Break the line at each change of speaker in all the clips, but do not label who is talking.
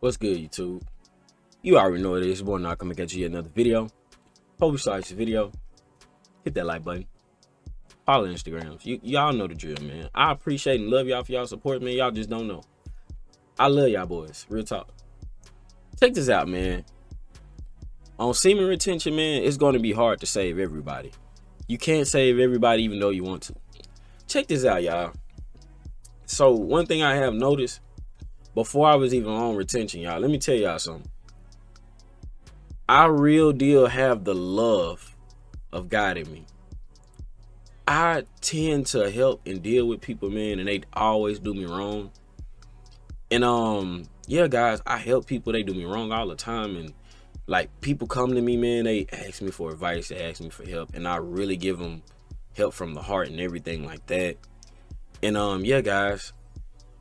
What's good, YouTube? You already know it is. Boy, not coming at you yet another video. Hope you saw this video. Hit that like button. Follow Instagrams. Y'all know the drill, man. I appreciate and love y'all for y'all support, man. Y'all just don't know. I love y'all boys. Real talk. Check this out, man. On semen retention, man, it's going to be hard to save everybody. You can't save everybody even though you want to. Check this out, y'all. So one thing I have noticed before I was even on retention, y'all, let me tell y'all something. I real deal have the love of God in me. I tend to help and deal with people, man, and they always do me wrong. And yeah, guys, I help people. They do me wrong all the time, and like people come to me, man, they ask me for advice, they ask me for help, and I really give them help from the heart and everything like that. And yeah, guys,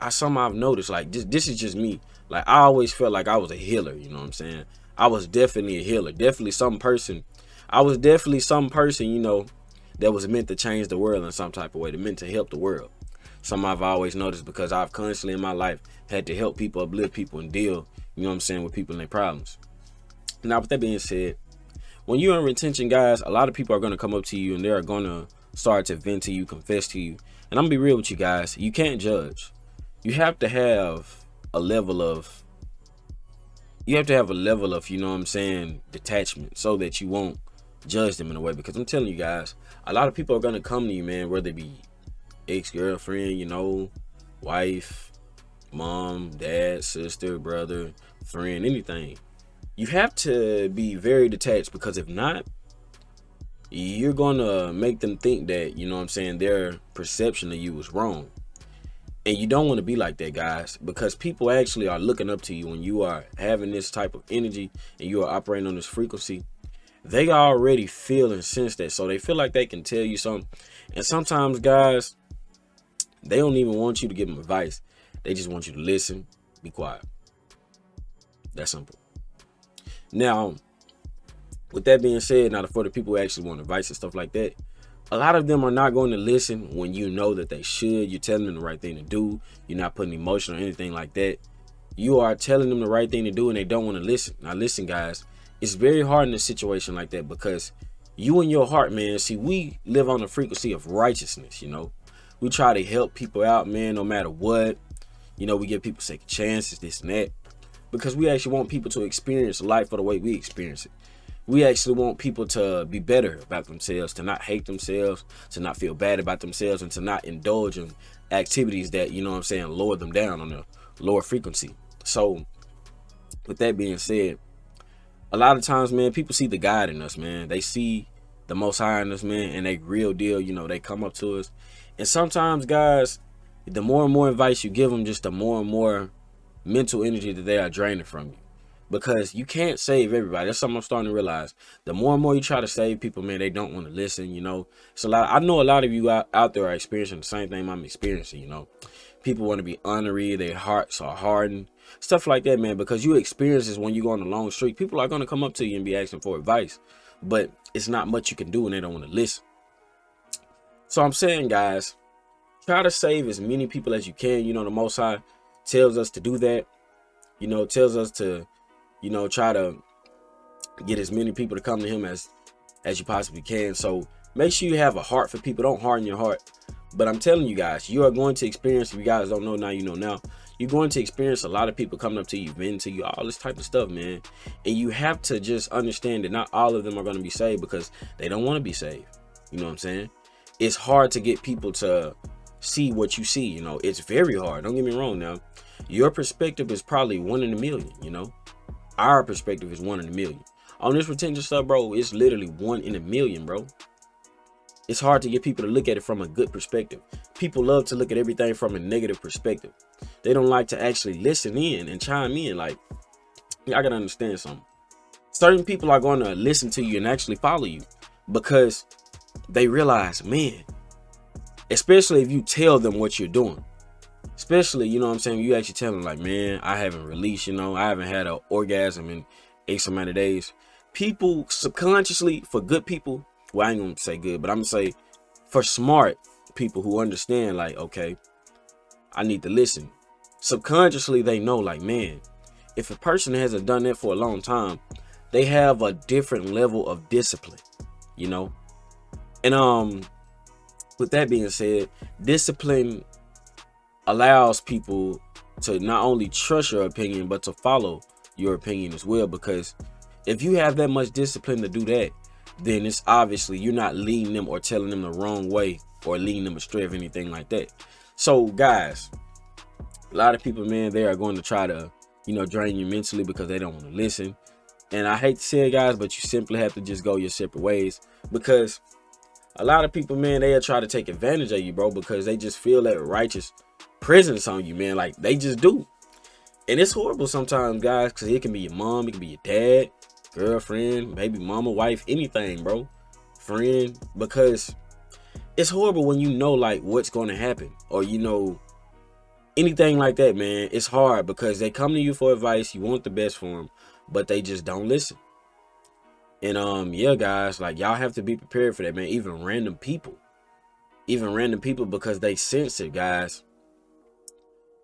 somehow I've noticed, like, this is just me. Like, I always felt like I was a healer, you know what I'm saying? I was definitely a healer, definitely some person. I was definitely some person, you know, that was meant to change the world in some type of way, that meant to help the world. Something I've always noticed because I've constantly in my life had to help people, uplift people, and deal, you know what I'm saying, with people and their problems. Now, with that being said, when you're in retention, guys, a lot of people are going to come up to you and they're going to start to vent to you, confess to you. And I'm going to be real with you guys. You can't judge. You have to have a level of, you know what I'm saying, detachment so that you won't judge them in a way. Because I'm telling you guys, a lot of people are going to come to you, man, whether it be ex-girlfriend, you know, wife, mom, dad, sister, brother, friend, anything. You have to be very detached, because if not, you're going to make them think that, you know what I'm saying, their perception of you is wrong. And you don't want to be like that, guys, because people actually are looking up to you when you are having this type of energy and you are operating on this frequency. They already feel and sense that, so they feel like they can tell you something. And sometimes, guys, they don't even want you to give them advice. They just want you to listen, be quiet. That's simple. Now, with that being said, now for the people who actually want advice and stuff like that, a lot of them are not going to listen when you know that they should. You're telling them the right thing to do. You're not putting emotion or anything like that. You are telling them the right thing to do, and they don't want to listen. Now, listen, guys, it's very hard in a situation like that, because you in your heart, man, see, we live on the frequency of righteousness, you know. We try to help people out, man, no matter what. You know, we give people second chances, this and that, because we actually want people to experience life for the way we experience it. We actually want people to be better about themselves, to not hate themselves, to not feel bad about themselves, and to not indulge in activities that, you know what I'm saying, lower them down on a lower frequency. So with that being said, a lot of times, man, people see the God in us, man. They see the Most High in us, man, and they real deal, you know, they come up to us. And sometimes, guys, the more and more advice you give them, just the more and more mental energy that they are draining from you. Because you can't save everybody. That's something I'm starting to realize. The more and more you try to save people, man, they don't want to listen, you know. So I know a lot of you out there are experiencing the same thing I'm experiencing, you know. People want to be honorary, their hearts are hardened, stuff like that, man. Because you experience this when you go on a long streak. People are going to come up to you and be asking for advice, but it's not much you can do when they don't want to listen. So I'm saying, guys, try to save as many people as you can. You know, the Most High tells us to do that. You know, tells us to, you know, try to get as many people to come to him as you possibly can. So make sure you have a heart for people. Don't harden your heart. But I'm telling you guys, you are going to experience, if you guys don't know now, you know now, you're going to experience a lot of people coming up to you, venting to you, all this type of stuff, man. And you have to just understand that not all of them are going to be saved, because they don't want to be saved. You know what I'm saying? It's hard to get people to see what you see. You know, it's very hard. Don't get me wrong now. Your perspective is probably 1 in a million, you know. Our perspective is 1 in a million. On this retention stuff, bro, it's literally 1 in a million, bro. It's hard to get people to look at it from a good perspective. People love to look at everything from a negative perspective. They don't like to actually listen in and chime in. Like, I gotta understand something. Certain people are going to listen to you and actually follow you because they realize, man, especially if you tell them what you're doing. Especially, you know what I'm saying, you actually tell them, like, man, I haven't released, you know, I haven't had an orgasm in X amount of days. People subconsciously, for good people, well, I ain't gonna say good, but I'm gonna say for smart people who understand, like, okay, I need to listen. Subconsciously, they know, like, man, if a person hasn't done that for a long time, they have a different level of discipline, you know. And with that being said, discipline allows people to not only trust your opinion, but to follow your opinion as well. Because if you have that much discipline to do that, then it's obviously you're not leading them or telling them the wrong way or leading them astray or anything like that. So guys, a lot of people, man, they are going to try to, you know, drain you mentally because they don't want to listen. And I hate to say it, guys, but you simply have to just go your separate ways, because a lot of people, man, they'll try to take advantage of you, bro, because they just feel that righteous presence on you, man. Like, they just do. And it's horrible sometimes, guys, because it can be your mom, it can be your dad, girlfriend, baby mama, wife, anything, bro, friend. Because it's horrible when you know, like, what's going to happen, or you know, anything like that, man. It's hard because they come to you for advice, you want the best for them, but they just don't listen. And yeah, guys, like, y'all have to be prepared for that, man. Even random people, because they sense it, guys.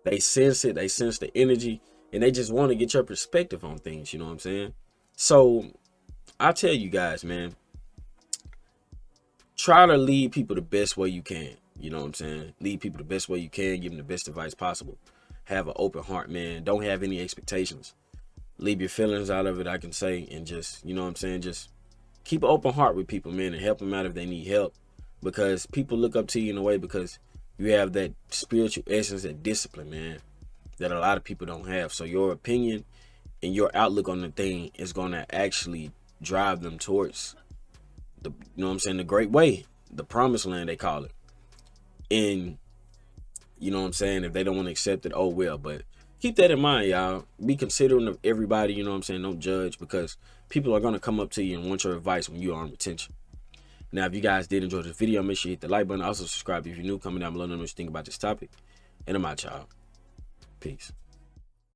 They sense it, they sense the energy, and they just want to get your perspective on things, you know what I'm saying? So I tell you guys, man, try to lead people the best way you can. You know what I'm saying? Lead people the best way you can. Give them the best advice possible. Have an open heart, man. Don't have any expectations. Leave your feelings out of it, I can say. And just, you know what I'm saying? Just keep an open heart with people, man, and help them out if they need help. Because people look up to you in a way because you have that spiritual essence, that discipline, man, that a lot of people don't have. So your opinion and your outlook on the thing is going to actually drive them towards the, you know what I'm saying, the great way, the promised land, they call it. And you know what I'm saying, if they don't want to accept it, oh well. But keep that in mind, y'all. Be considerate of everybody, you know what I'm saying? Don't judge, because people are going to come up to you and want your advice when you are on retention. Now, if you guys did enjoy this video, make sure you hit the like button. Also subscribe if you're new. Comment down below, know what you think about this topic. And I'm out, y'all. Peace.